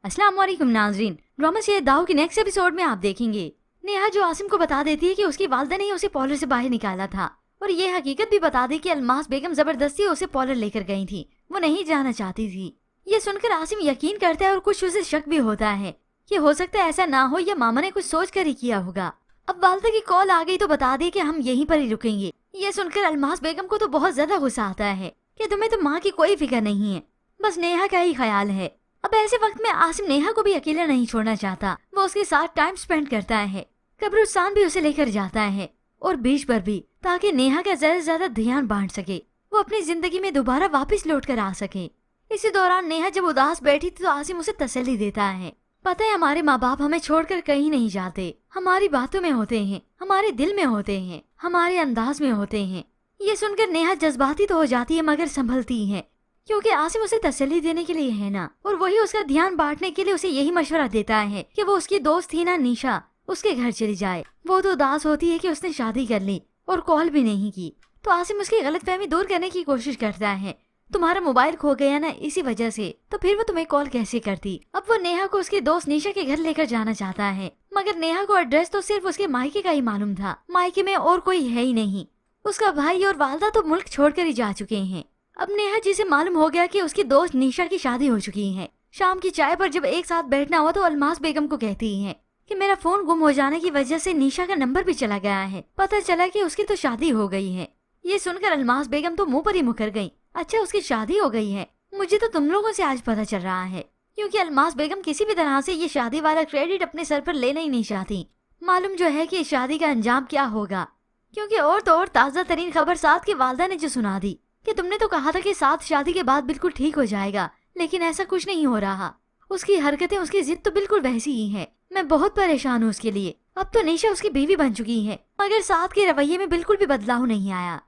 अस्सलाम वालेकुम नाज़रीन, ड्रामा सीरीज दाऊ के नेक्स्ट एपिसोड में आप देखेंगे नेहा जो आसिम को बता देती है कि उसकी वालदा ने उसे पॉलर से बाहर निकाला था और ये हकीकत भी बता दी कि अलमास बेगम जबरदस्ती उसे पॉलर लेकर गई थी। वो नहीं जाना चाहती थी। ये सुनकर आसिम यकीन करता है और कुछ उसे शक भी होता है कि हो सकता है ऐसा ना हो या मामा ने कुछ सोच कर ही किया होगा। अब वालदा की कॉल आ गई तो बता दी कि हम यहीं पर ही रुकेंगे। ये सुनकर अलमास बेगम को तो बहुत ज्यादा गुस्सा आता है कि तुम्हें तो माँ की कोई फिक्र नहीं है, बस नेहा का ही ख्याल है। अब ऐसे वक्त में आसिम नेहा को भी अकेला नहीं छोड़ना चाहता। वो उसके साथ टाइम स्पेंड करता है। कब्रिस्तान भी उसे लेकर जाता है और बीच पर भी, ताकि नेहा का ज्यादा से ज्यादा ध्यान बांट सके, वो अपनी जिंदगी में दोबारा वापस लौट कर आ सके। इसी दौरान नेहा जब उदास बैठी थी तो आसिम उसे तसल्ली देता है। पता है हमारे माँ बाप हमें छोड़कर कहीं नहीं जाते, हमारी बातों में होते हैं, हमारे दिल में होते हैं, हमारे अंदाज में होते हैं। ये सुनकर नेहा जज्बाती तो हो जाती है मगर संभलती है, क्योंकि आसिम उसे तसल्ली देने के लिए है ना, और वही उसका ध्यान बांटने के लिए उसे यही मशवरा देता है कि वो उसकी दोस्त थी ना निशा, उसके घर चली जाए। वो तो उदास होती है कि उसने शादी कर ली और कॉल भी नहीं की, तो आसिम उसकी गलतफहमी दूर करने की कोशिश करता है। तुम्हारा मोबाइल खो गया ना, इसी वजह से, तो फिर वो तुम्हें कॉल कैसे करती। अब वो नेहा को उसकी दोस्त निशा के घर लेकर जाना चाहता है, मगर नेहा को एड्रेस तो सिर्फ उसके मायके का ही मालूम था। मायके में और कोई है ही नहीं। उसका भाई और वालदा तो मुल्क छोड़कर ही जा चुके हैं। अब नेहा जिसे मालूम हो गया कि उसकी दोस्त निशा की शादी हो चुकी है, शाम की चाय पर जब एक साथ बैठना हुआ तो अलमास बेगम को कहती है कि मेरा फोन गुम हो जाने की वजह से निशा का नंबर भी चला गया है। पता चला कि उसकी तो शादी हो गई है। ये सुनकर अलमास बेगम तो मुंह पर ही मुकर गई। अच्छा, उसकी शादी हो गई है? मुझे तो तुम लोगों से आज पता चल रहा है, क्योंकि अलमास बेगम किसी भी तरह से ये शादी वाला क्रेडिट अपने सर पर लेना ही नहीं चाहती। मालूम जो है कि शादी का अंजाम क्या होगा, क्योंकि और तो और ताज़ा तरीन खबर साथ की वालदा ने जो सुना दी कि तुमने तो कहा था कि साथ शादी के बाद बिल्कुल ठीक हो जाएगा, लेकिन ऐसा कुछ नहीं हो रहा। उसकी हरकतें, उसकी जिद तो बिल्कुल वैसी ही है। मैं बहुत परेशान हूँ उसके लिए। अब तो निशा उसकी बीवी बन चुकी है, मगर साथ के रवैये में बिल्कुल भी बदलाव नहीं आया।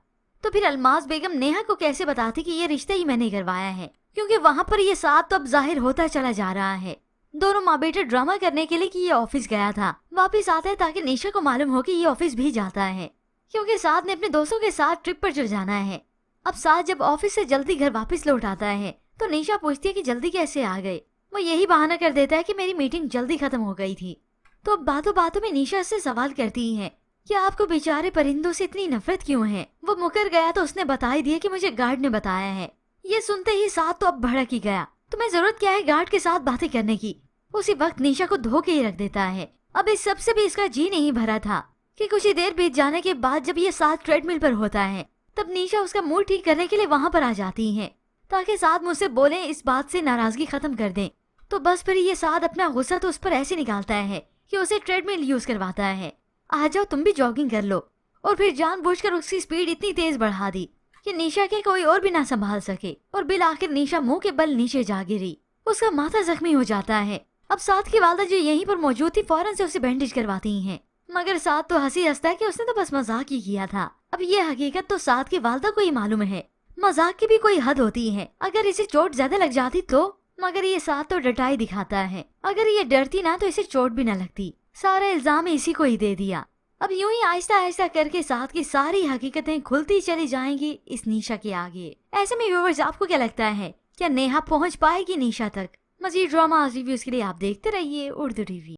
तो फिर अलमास बेगम नेहा को कैसे बताती कि ये रिश्ता ही मैंने करवाया है, क्योंकि वहाँ पर ये साथ तो अब जाहिर होता चला जा रहा है। दोनों माँ बेटे ड्रामा करने के लिए कि ये ऑफिस गया था, वापिस आता है ताकि निशा को मालूम हो कि ये ऑफिस भी जाता है, क्योंकि साथ ने अपने दोस्तों के साथ ट्रिप पर चल जाना है। अब साथ जब ऑफिस से जल्दी घर वापस लौट आता है तो निशा पूछती है कि जल्दी कैसे आ गए। वो यही बहाना कर देता है कि मेरी मीटिंग जल्दी खत्म हो गई थी। तो अब बातों बातों में निशा से सवाल करती है कि आपको बेचारे परिंदों से इतनी नफरत क्यों है। वो मुकर गया तो उसने बता ही दिया कि मुझे गार्ड ने बताया है। ये सुनते ही साथ तो अब भड़क ही गया। तुम्हें जरूरत क्या है गार्ड के साथ बातें करने की। उसी वक्त निशा को धोके ही रख देता है। अब इस सब से भी इसका जी नहीं भरा था कि कुछ ही देर बीत जाने के बाद जब ये साथ ट्रेडमिल पर होता है तब निशा उसका मूड ठीक करने के लिए वहाँ पर आ जाती है, ताकि साथ मुझसे बोले, इस बात से नाराजगी खत्म कर दें। तो बस फिर ये साथ अपना गुस्सा तो उस पर ऐसे निकालता है कि उसे ट्रेडमिल यूज करवाता है। आ जाओ तुम भी जॉगिंग कर लो, और फिर जानबूझकर उसकी स्पीड इतनी तेज बढ़ा दी कि निशा के कोई और भी ना संभाल सके, और बिल आखिर निशा मुंह के बल नीचे जा गिरी। उसका माथा जख्मी हो जाता है। अब साथ की वालदा जो यहीं पर मौजूद थी फौरन से उसे बैंडेज करवाती है, मगर साथ तो हंसी हंसता है कि उसने तो बस मजाक ही किया था। अब ये हकीकत तो साथ की वालदा को ही मालूम है। मजाक की भी कोई हद होती है, अगर इसे चोट ज्यादा लग जाती तो, मगर ये साथ तो डटाई दिखाता है। अगर ये डरती ना तो इसे चोट भी न लगती। सारा इल्जाम इसी को ही दे दिया। अब यूं ही आहिस्ता आहिस्ता करके साथ की सारी हकीकतें खुलती चली जाएंगी इस निशा के आगे। ऐसे में व्यूअर्स, आपको क्या लगता है, क्या नेहा पहुंच पाएगी निशा तक? मजीद ड्रामा रिव्यूज के लिए आप देखते रहिए उर्दू टीवी।